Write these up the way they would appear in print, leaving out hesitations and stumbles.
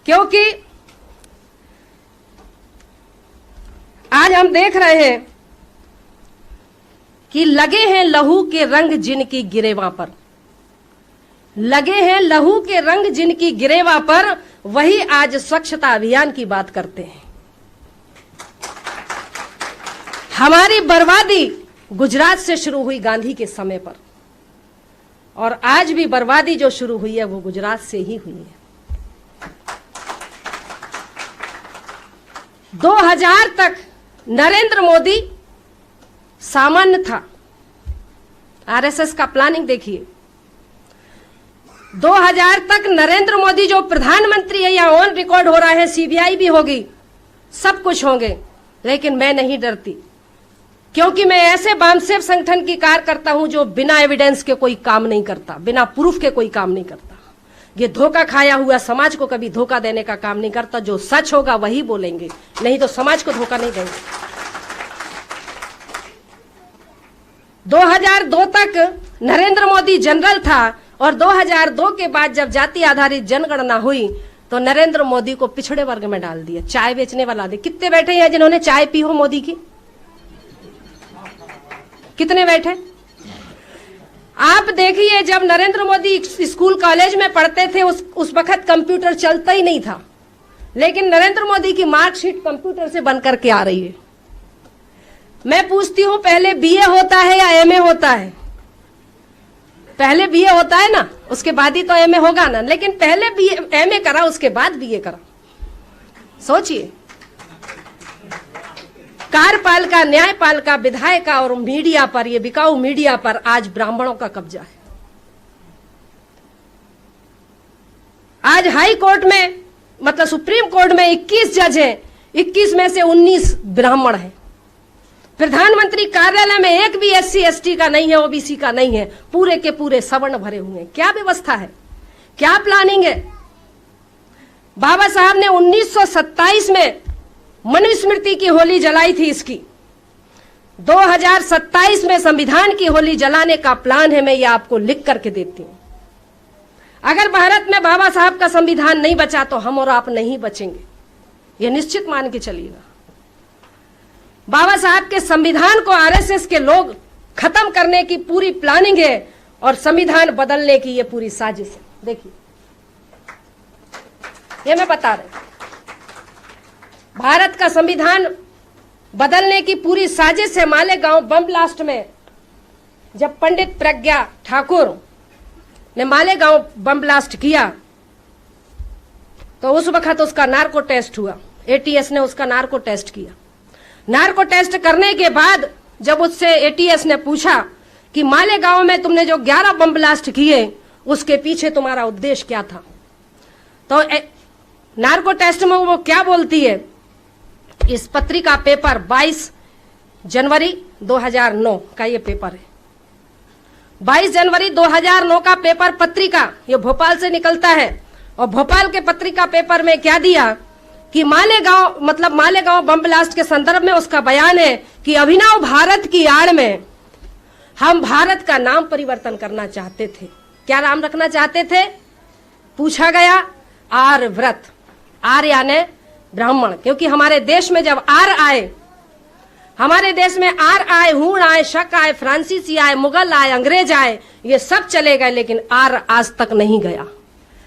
क्योंकि आज हम देख रहे हैं कि लगे हैं लहू के रंग जिनकी गिरेवा पर, लगे हैं लहू के रंग जिनकी गिरेवा पर, वही आज स्वच्छता अभियान की बात करते हैं। हमारी बर्बादी गुजरात से शुरू हुई गांधी के समय पर, और आज भी बर्बादी जो शुरू हुई है वो गुजरात से ही हुई है। 2000 तक नरेंद्र मोदी सामान्य था। आरएसएस का प्लानिंग देखिए, 2000 तक नरेंद्र मोदी जो प्रधानमंत्री है, या ऑन रिकॉर्ड हो रहा है, सीबीआई भी होगी, सब कुछ होंगे, लेकिन मैं नहीं डरती, क्योंकि मैं ऐसे वामसेव संगठन की कार्यकर्ता हूं जो बिना एविडेंस के कोई काम नहीं करता, बिना प्रूफ के कोई काम नहीं करता। ये धोखा खाया हुआ समाज को कभी धोखा देने का काम नहीं करता। जो सच होगा वही बोलेंगे, नहीं तो समाज को धोखा नहीं देंगे। 2002 तक नरेंद्र मोदी जनरल था, और 2002 के बाद जब जाति आधारित जनगणना हुई तो नरेंद्र मोदी को पिछड़े वर्ग में डाल दिया, चाय बेचने वाला दे। कितने बैठे हैं जिन्होंने चाय पी हो मोदी की? कितने बैठे? आप देखिए, जब नरेंद्र मोदी स्कूल कॉलेज में पढ़ते थे उस वक्त कंप्यूटर चलता ही नहीं था, लेकिन नरेंद्र मोदी की मार्कशीट कंप्यूटर से बन करके आ रही है। मैं पूछती हूं, पहले बीए होता है या एमए होता है? पहले बीए होता है ना, उसके बाद ही तो एमए होगा ना, लेकिन पहले बीए एमए करा, उसके बाद बीए करा। सोचिए, कार्यपालिका, न्यायपालिका, विधायिका और मीडिया पर, ये बिकाऊ मीडिया पर आज ब्राह्मणों का कब्जा है। आज हाई कोर्ट में, मतलब सुप्रीम कोर्ट में 21 जज हैं, 21 में से 19 ब्राह्मण हैं। प्रधानमंत्री कार्यालय में एक भी एससी एसटी का नहीं है, ओबीसी का नहीं है, पूरे के पूरे सवर्ण भरे हुए हैं। क्या व्यवस्था है, क्या प्लानिंग है? बाबा साहब ने 1927 में मनुस्मृति की होली जलाई थी। इसकी 2027 में संविधान की होली जलाने का प्लान है। मैं ये आपको लिख करके देती हूं। अगर भारत में बाबा साहब का संविधान नहीं बचा तो हम और आप नहीं बचेंगे, ये निश्चित मान के चलिएगा। बाबा साहब के संविधान को आरएसएस के लोग खत्म करने की पूरी प्लानिंग है, और संविधान बदलने की ये पूरी साजिश है। देखिए, ये मैं बता रही, भारत का संविधान बदलने की पूरी साजिश है। मालेगांव बम ब्लास्ट में जब पंडित प्रज्ञा ठाकुर ने मालेगांव बम ब्लास्ट किया तो उस वक्त उसका नार्को टेस्ट हुआ। एटीएस ने उसका नार्को टेस्ट किया। नार्को टेस्ट करने के बाद जब उससे एटीएस ने पूछा कि मालेगांव में तुमने जो 11 बम ब्लास्ट किए उसके पीछे तुम्हारा उद्देश्य क्या था, तो नार्को टेस्ट में वो क्या बोलती है, इस पत्रिका पेपर 22 जनवरी 2009 का ये पेपर है। 22 जनवरी 2009 का पेपर पत्रिका, ये भोपाल से निकलता है, और भोपाल के पत्रिका पेपर में क्या दिया कि मालेगांव, मतलब मालेगांव बम ब्लास्ट के संदर्भ में उसका बयान है कि अभिनव भारत की आड़ में हम भारत का नाम परिवर्तन करना चाहते थे। क्या नाम रखना चाहते थे? पूछा गया, आर्यव्रत। आर्य यानी ब्राह्मण, क्योंकि हमारे देश में जब आर आए, हमारे देश में आर आए, हूण आए, शक आए, फ्रांसीसी आए, मुगल आए, अंग्रेज आए, ये सब चले गए, लेकिन आर आज तक नहीं गया।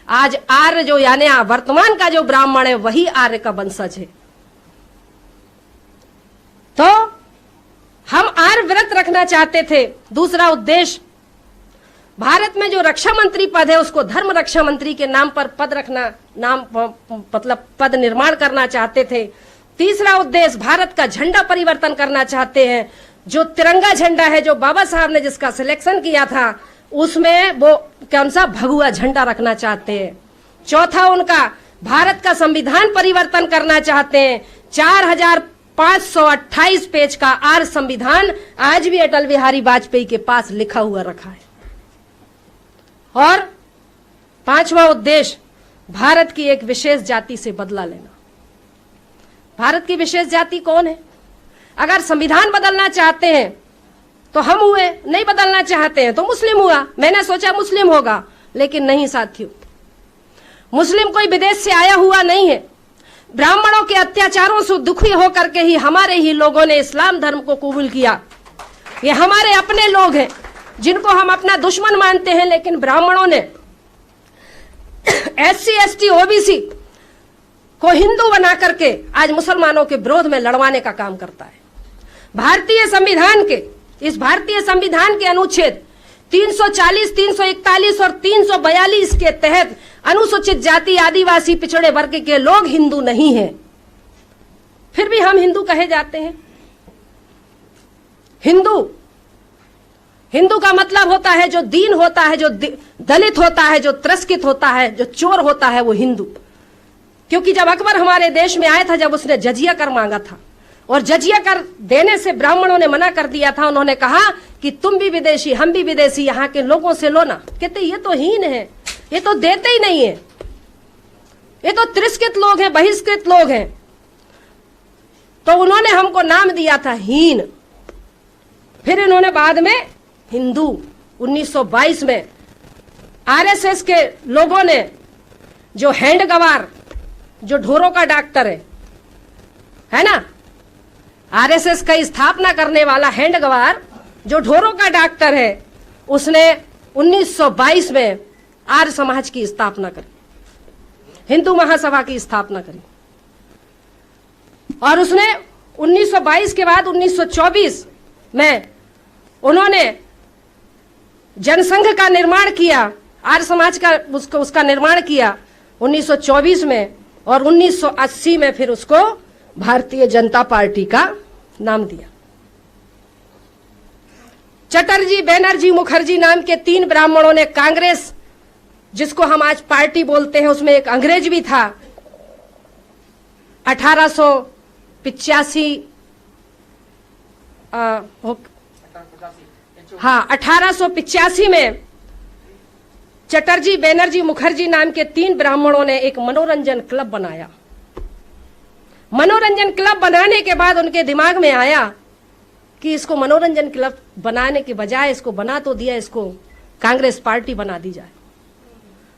आज आर्य जो यानी वर्तमान का जो ब्राह्मण है वही आर्य का वंशज है। तो हम आर्य व्रत रखना चाहते थे। दूसरा उद्देश्य, भारत में जो रक्षा मंत्री पद है उसको धर्म रक्षा मंत्री के नाम पर पद रखना, नाम मतलब पद निर्माण करना चाहते थे। तीसरा उद्देश्य, भारत का झंडा परिवर्तन करना चाहते हैं। जो तिरंगा झंडा है, जो बाबा साहब ने जिसका सिलेक्शन किया था, उसमें वो कौन सा भगवा झंडा रखना चाहते हैं। चौथा, उनका भारत का संविधान परिवर्तन करना चाहते हैं। 4528 पेज का आर्य संविधान आज भी अटल बिहारी वाजपेयी के पास लिखा हुआ रखा है। और पांचवा उद्देश्य, भारत की एक विशेष जाति से बदला लेना। भारत की विशेष जाति कौन है? अगर संविधान बदलना चाहते हैं तो हम हुए, नहीं बदलना चाहते हैं तो मुस्लिम हुआ। मैंने सोचा मुस्लिम होगा, लेकिन नहीं साथियों, मुस्लिम कोई विदेश से आया हुआ नहीं है। ब्राह्मणों के अत्याचारों से दुखी होकर के ही हमारे ही लोगों ने इस्लाम धर्म को कबूल किया। ये हमारे अपने लोग हैं जिनको हम अपना दुश्मन मानते हैं, लेकिन ब्राह्मणों ने SC ST OBC को हिंदू बना करके आज मुसलमानों के विरोध में लड़वाने का काम करता है। भारतीय संविधान के अनुच्छेद 340, 341 और 342 के तहत अनुसूचित जाति, आदिवासी, पिछड़े वर्ग के लोग हिंदू नहीं हैं, फिर भी हम हिंदू कहे जाते हैं। हिंदू का मतलब होता है जो दीन होता है, जो दलित होता है, जो तिरस्कृत होता है, जो चोर होता है, वो हिंदू। क्योंकि जब अकबर हमारे देश में आया था, जब उसने जजिया कर मांगा था और जजिया कर देने से ब्राह्मणों ने मना कर दिया था, उन्होंने कहा कि तुम भी विदेशी, हम भी विदेशी, यहाँ के लोगों से लो ना। कहते ये तो हीन है, ये तो देते ही नहीं है, ये तो तिरस्कृत लोग हैं, बहिष्कृत लोग हैं। तो उन्होंने हमको नाम दिया था हीन। फिर इन्होंने बाद में हिंदू 1922 में RSS के लोगों ने, जो हैंड-गवार, जो ढोरों का डॉक्टर है ना, RSS का स्थापना करने वाला हैंड-गवार जो ढोरों का डॉक्टर है, उसने 1922 में आर्य समाज की स्थापना करी, हिंदू महासभा की स्थापना करी। और उसने 1922 के बाद 1924 में उन्होंने जनसंघ का निर्माण किया, आर्य समाज का उसका निर्माण किया 1924 में, और 1980 में फिर उसको भारतीय जनता पार्टी का नाम दिया। चटर्जी, बनर्जी, मुखर्जी नाम के 3 ब्राह्मणों ने कांग्रेस, जिसको हम आज पार्टी बोलते हैं, उसमें एक अंग्रेज भी था, 1885 में चटर्जी, बनर्जी, मुखर्जी नाम के 3 ब्राह्मणों ने एक मनोरंजन क्लब बनाया। मनोरंजन क्लब बनाने के बाद उनके दिमाग में आया कि इसको मनोरंजन क्लब बनाने के बजाय इसको बना तो दिया, इसको कांग्रेस पार्टी बना दी जाए।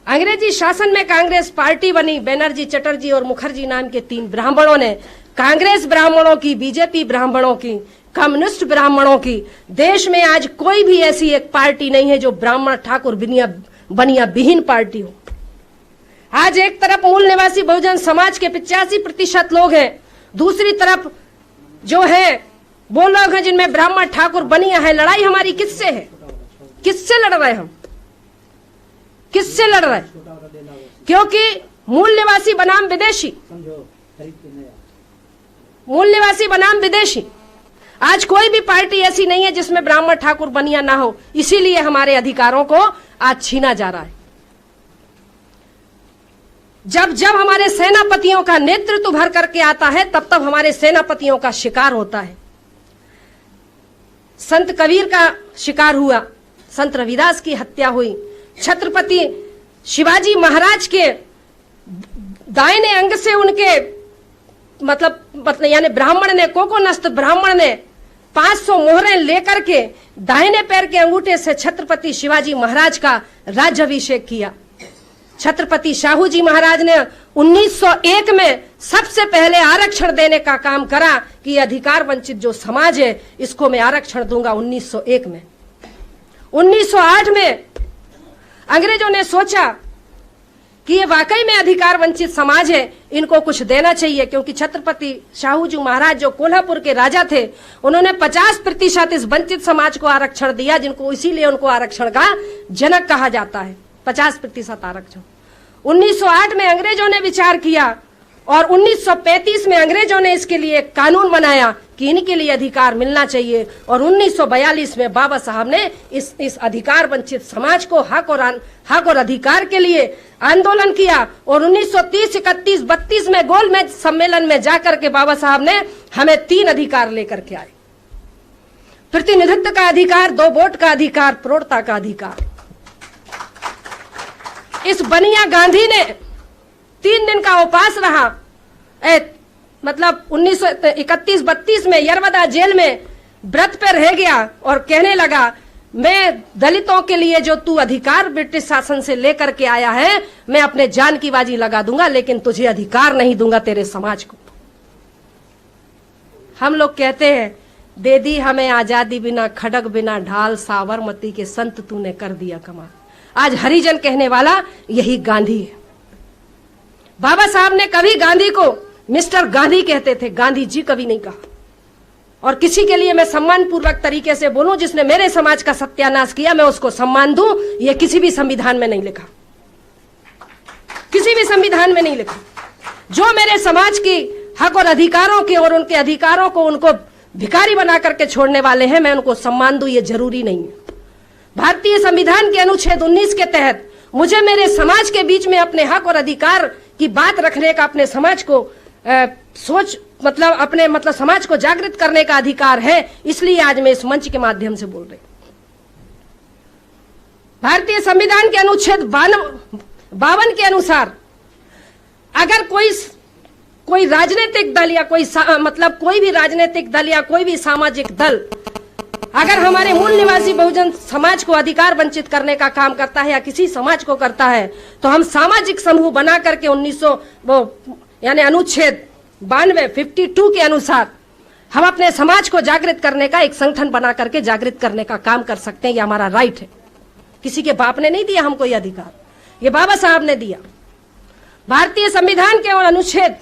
अंग्रेजी शासन में कांग्रेस पार्टी बनी। बनर्जी, चटर्जी और मुखर्जी नाम के 3 ब्राह्मणों ने कांग्रेस ब्राह्मणों की, बीजेपी ब्राह्मणों की, कम्युनिस्ट ब्राह्मणों की, देश में आज कोई भी ऐसी एक पार्टी नहीं है जो ब्राह्मण, ठाकुर, बनिया विहीन पार्टी हो। आज एक तरफ मूल निवासी बहुजन समाज के 85% लोग हैं, दूसरी तरफ जो है वो लोग हैं जिनमें ब्राह्मण, ठाकुर, बनिया है। लड़ाई हमारी किससे है? किससे लड़ रहे हम? किससे लड़ रहे? क्योंकि मूल निवासी बनाम विदेशी, मूल निवासी बनाम विदेशी। आज कोई भी पार्टी ऐसी नहीं है जिसमें ब्राह्मण, ठाकुर, बनिया ना हो। इसीलिए हमारे अधिकारों को आज छीना जा रहा है। जब जब हमारे सेनापतियों का नेतृत्व भर करके आता है, तब तब हमारे सेनापतियों का शिकार होता है। संत कबीर का शिकार हुआ, संत रविदास की हत्या हुई, छत्रपति शिवाजी महाराज के दाहिने अंग से उनके मतलब यानी ब्राह्मण ने, कोकोनस्थ ब्राह्मण ने 500 मोहरें लेकर के दाहिने पैर के अंगूठे से छत्रपति शिवाजी महाराज का राज्याभिषेक किया। छत्रपति शाहू जी महाराज ने 1901 में सबसे पहले आरक्षण देने का काम करा कि अधिकार वंचित जो समाज है इसको मैं आरक्षण दूंगा। 1901 में 1908 में अंग्रेजों ने सोचा कि ये वाकई में अधिकार वंचित समाज है, इनको कुछ देना चाहिए, क्योंकि छत्रपति शाहू जी महाराज जो कोल्हापुर के राजा थे, उन्होंने 50% इस वंचित समाज को आरक्षण दिया, जिनको इसीलिए उनको आरक्षण का जनक कहा जाता है। 50% आरक्षण 1908 में अंग्रेजों ने विचार किया और 1935 में अंग्रेजों ने इसके लिए एक कानून बनाया कि इनके लिए अधिकार मिलना चाहिए। और 1942 में बाबा साहब ने इस अधिकार वंचित समाज को हक और अधिकार के लिए आंदोलन किया। और 1930, 31, 32 में गोलमेज सम्मेलन में जाकर के बाबा साहब ने हमें 3 अधिकार लेकर के आए। प्रतिनिधित्व का अधिकार, 2 वोट का अधिकार, प्रौढ़ता का अधिकार। इस बनिया गांधी ने 3 दिन का उपवास रहा, मतलब 1931-32 में यरवदा जेल में व्रत पर रह गया और कहने लगा मैं दलितों के लिए जो तू अधिकार ब्रिटिश शासन से लेकर के आया है, मैं अपने जान की बाजी लगा दूंगा, लेकिन तुझे अधिकार नहीं दूंगा तेरे समाज को। हम लोग कहते हैं दे दी हमें आजादी बिना खड़ग बिना ढाल, साबरमती के संत तूने कर दिया कमाल। आज हरिजन कहने वाला यही गांधी है। बाबा साहब ने कभी गांधी को मिस्टर गांधी कहते थे, गांधी जी कभी नहीं कहा। और किसी के लिए मैं सम्मान पूर्वक तरीके से बोलूं जिसने मेरे समाज का सत्यानाश किया, मैं उसको सम्मान दूं, यह किसी भी संविधान में नहीं लिखा, किसी भी संविधान में नहीं लिखा। जो मेरे समाज की हक और अधिकारों के और उनके अधिकारों को उनको भिखारी बना करके छोड़ने वाले हैं, मैं उनको सम्मान दूं, ये जरूरी नहीं है। भारतीय संविधान के अनुच्छेद 19 के तहत मुझे मेरे समाज के बीच में अपने हक और अधिकार की बात रखने का, अपने समाज को अपने समाज को जागृत करने का अधिकार है। इसलिए आज मैं इस मंच के माध्यम से बोल रही हूं। भारतीय संविधान के अनुच्छेद 52 के अनुसार अगर कोई राजनीतिक दल या कोई भी राजनीतिक दल या कोई भी सामाजिक दल अगर हमारे मूल निवासी बहुजन समाज को अधिकार वंचित करने का काम करता है या किसी समाज को करता है, तो हम सामाजिक समूह बना करके यानी अनुच्छेद 52 के अनुसार हम अपने समाज को जागृत करने का एक संगठन बना करके जागृत करने का काम कर सकते हैं। ये हमारा राइट है। किसी के बाप ने नहीं दिया हमको ये अधिकार, ये बाबा साहब ने दिया। भारतीय संविधान के अनुच्छेद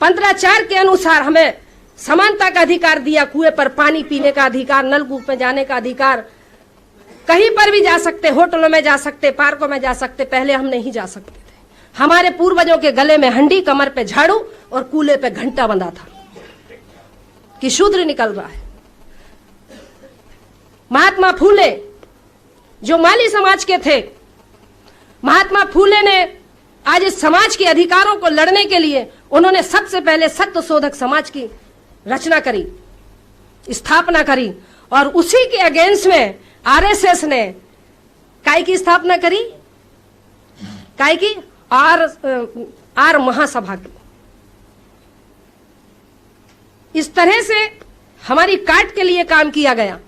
15(4) के अनुसार हमें समानता का अधिकार दिया, कुएं पर पानी पीने का अधिकार, नलकूप में जाने का अधिकार, कहीं पर भी जा सकते, होटलों में जा सकते, पार्कों में जा सकते। पहले हम नहीं जा सकते थे। हमारे पूर्वजों के गले में हंडी, कमर पे झाड़ू और कूले पे घंटा बंधा था कि शूद्र निकल रहा है। महात्मा फूले जो माली समाज के थे, महात्मा फूले ने आज इस समाज के अधिकारों को लड़ने के लिए उन्होंने सबसे पहले सत्य शोधक समाज की रचना करी, स्थापना करी, और उसी के अगेंस्ट में आरएसएस ने काय की स्थापना करी, काय की आर महासभा की। इस तरह से हमारी काट के लिए काम किया गया।